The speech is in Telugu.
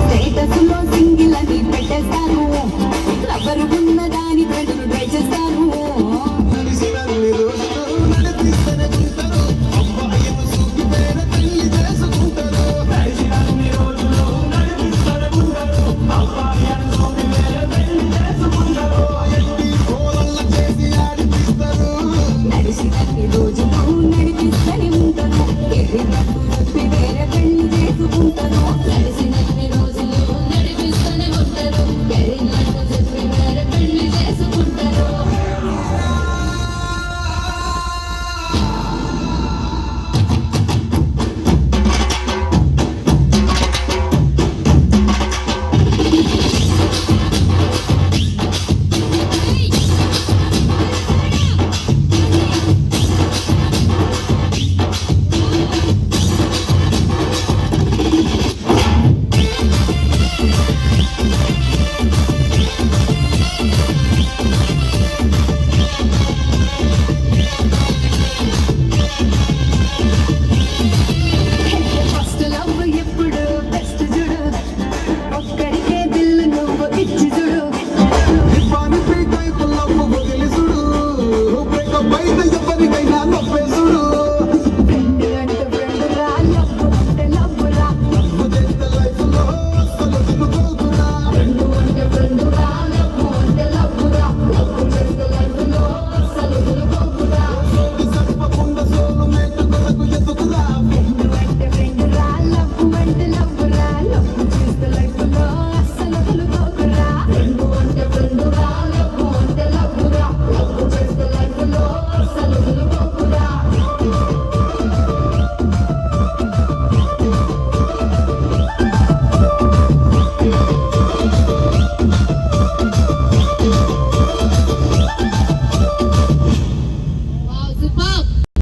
స్టేటస్లో సింగిల్ అని పెట్టేస్తాను ఎవరు ఉన్న దాని ప్రజలు ట్రై చేస్తాను నడిచినన్ని రోజులు నడిపిస్తూనే ఉంటాను ఎర్రినట్టు చెప్పి వేరే పెళ్లి చేసుకుంటాను నడిచినన్ని రోజులు నడిపిస్తూనే ఉంటాను ఎర్రినట్టు చెప్పి వేరే పెళ్లి చేసుకుంటాను ఫస్ట్ లవ్ ఎప్పుడు బెస్ట్ చూడు ఒక్కడికే దిల్లు నువ్వు ఇచ్చి చూడు ఫ్రెండ్ అంటే ఫ్రెండ్ రా లవ్ అంటే లవ్ రా ఫ్రెండ్ అంటే ఫ్రెండ్ రా లవ్ అంటే లవ్ రా లవ్ చేస్తే లైఫ్ లో అసలు దులుకోకురా